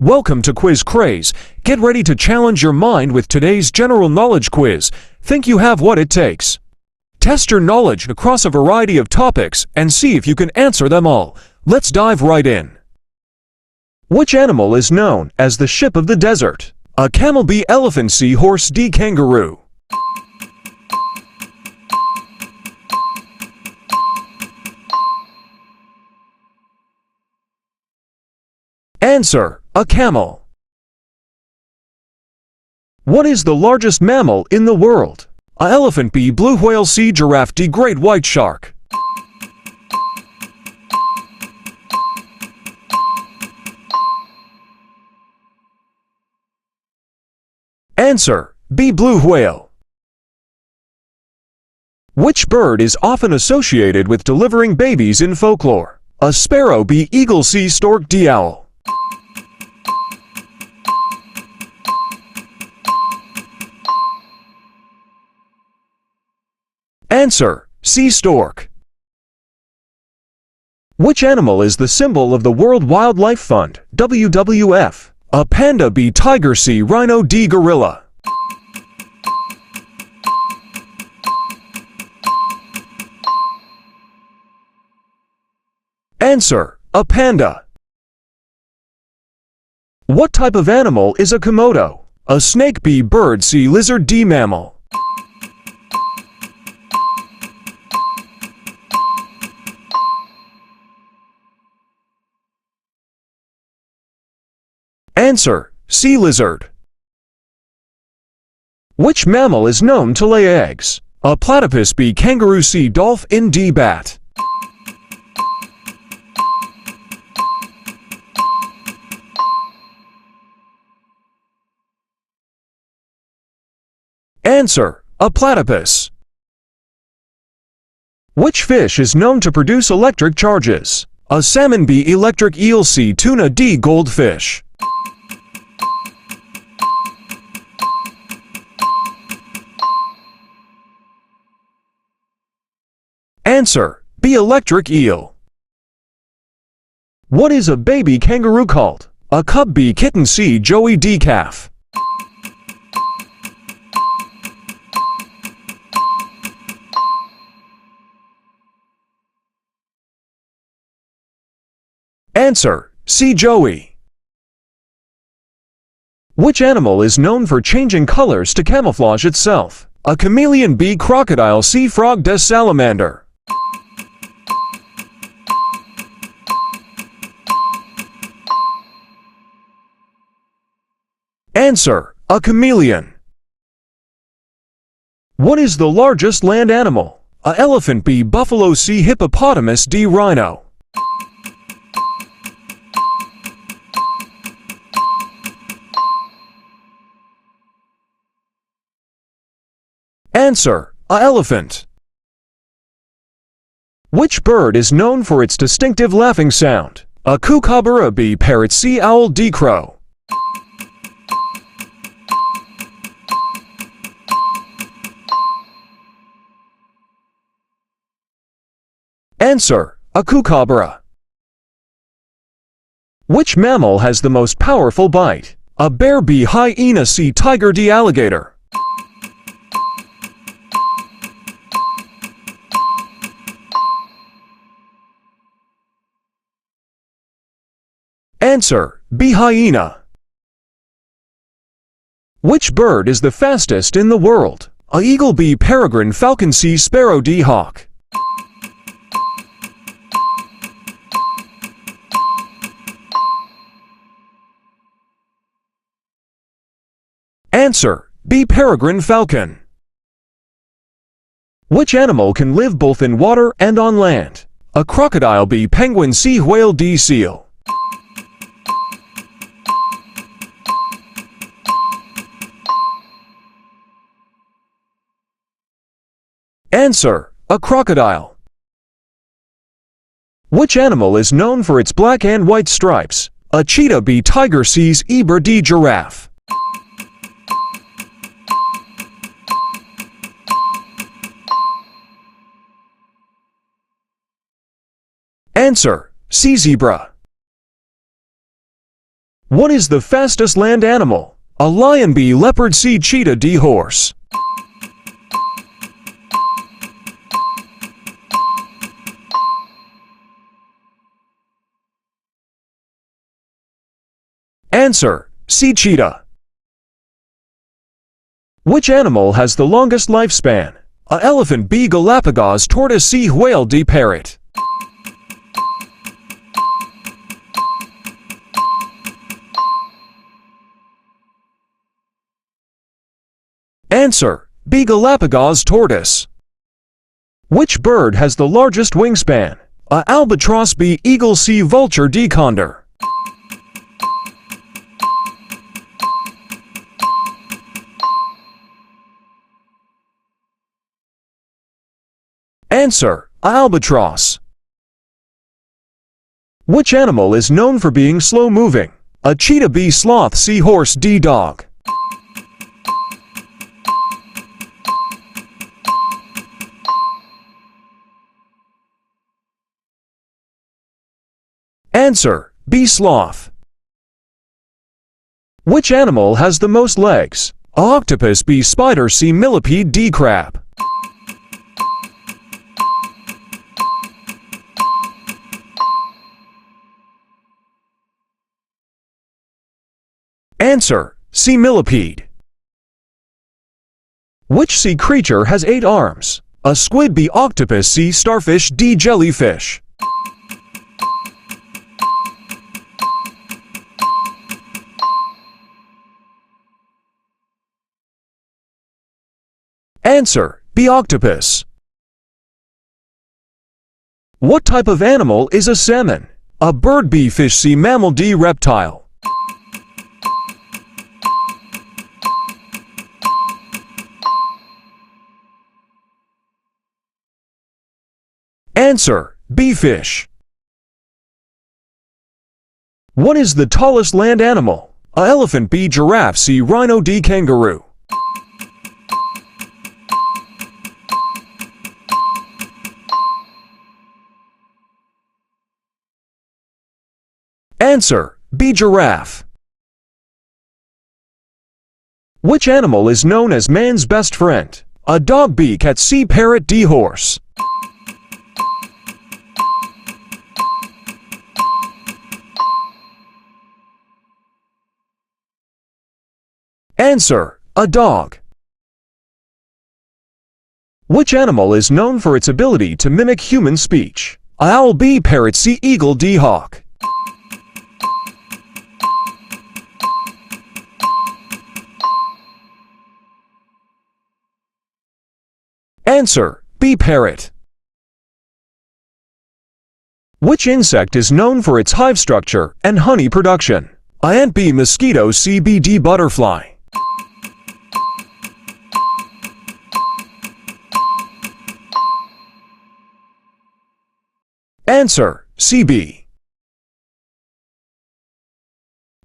Welcome to Quiz Craze. Get ready to challenge your mind with today's general knowledge quiz. Think you have what it takes? Test your knowledge across a variety of topics and see if you can answer them all. Let's dive right in. Which animal is known as the ship of the desert? A camel, B, elephant, C, horse, D, kangaroo. Answer: a camel. What is the largest mammal in the world? A elephant, B, blue whale, C, giraffe, D, great white shark. Answer: B, blue whale. Which bird is often associated with delivering babies in folklore? A sparrow, B, eagle, C, stork, D, owl. Answer: C, stork. Which animal is the symbol of the World Wildlife Fund, WWF? A panda, B, tiger, C, rhino, D, gorilla. Answer: a panda. What type of animal is a komodo? A snake, B, bird, C, lizard, D, mammal. Answer: sea lizard. Which mammal is known to lay eggs? A platypus, B, kangaroo, C, dolphin, D, bat. Answer: a platypus. Which fish is known to produce electric charges? A salmon, B, electric eel, C, tuna, D, goldfish. Answer: B, electric eel. What is a baby kangaroo called? A cub, B, kitten, C, joey, D, calf. Answer: C, joey. Which animal is known for changing colors to camouflage itself? A chameleon, B, crocodile, C, frog, D, salamander. Answer: a chameleon. What is the largest land animal? A elephant, B, buffalo, C, hippopotamus, D, rhino. Answer: a elephant. Which bird is known for its distinctive laughing sound? A kookaburra, B, parrot, C, owl, D, crow. Answer: a kookaburra. Which mammal has the most powerful bite? A bear, B, hyena, C, tiger, D, alligator. Answer: B, hyena. Which bird is the fastest in the world? A eagle, B, peregrine, falcon, C, sparrow, D, hawk. Answer: B, peregrine falcon. Which animal can live both in water and on land? A crocodile, B, penguin, C, whale, D, seal. Answer: a crocodile. Which animal is known for its black and white stripes? A cheetah, B, tiger, C, zebra, D, giraffe. Answer: C, zebra. What is the fastest land animal? A lion, B, leopard, C, cheetah, D, horse. Answer: C, cheetah. Which animal has the longest lifespan? A elephant, B, Galapagos, tortoise, C, whale, D, parrot. Answer: B, Galapagos, tortoise. Which bird has the largest wingspan? A albatross, B, eagle, C, vulture, D, condor. Answer: albatross. Which animal is known for being slow-moving? A cheetah, B, sloth, C, horse, D, dog. Answer: B, sloth. Which animal has the most legs? A octopus, B, spider, C, millipede, D, crab. Answer: C, millipede. Which sea creature has 8 arms? A squid, B, octopus, C, starfish, D, jellyfish. Answer: B, octopus. What type of animal is a salmon? A bird, B, fish, C, mammal, D, reptile. Answer: B, fish. What is the tallest land animal? A elephant, B, giraffe, C, rhino, D, kangaroo. Answer: B, giraffe. Which animal is known as man's best friend? A dog, B, cat, C, parrot, D, horse. Answer: a dog. Which animal is known for its ability to mimic human speech? A owl, B, parrot, C, eagle, D, hawk. Answer: B, parrot. Which insect is known for its hive structure and honey production? A ant, B, mosquito, C, bee, D, butterfly. Answer: C, bee.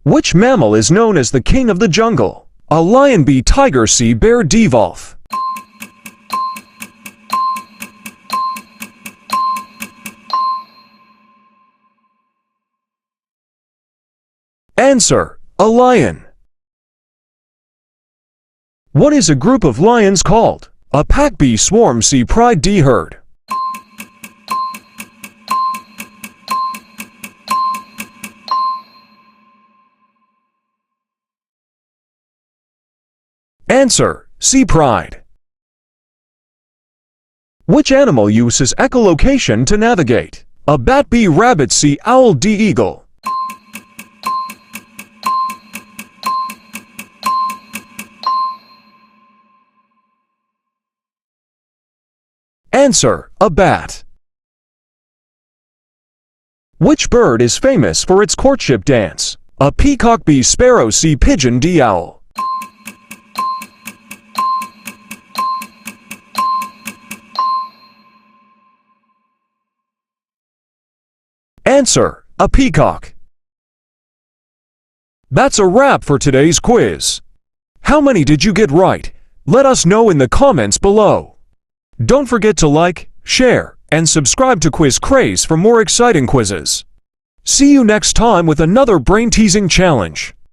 Which mammal is known as the king of the jungle? A lion, B, tiger, C, bear, D, wolf. Answer: a lion. What is a group of lions called? A pack, B, swarm, C, pride, D, herd. Answer: C, pride. Which animal uses echolocation to navigate? A bat, B, rabbit, C, owl, D, eagle. Answer: a bat. Which bird is famous for its courtship dance? A peacock, B, sparrow, C, pigeon, D, owl. Answer: a peacock. That's a wrap for today's quiz. How many did you get right? Let us know in the comments below. Don't forget to like, share, and subscribe to Quiz Craze for more exciting quizzes. See you next time with another brain-teasing challenge.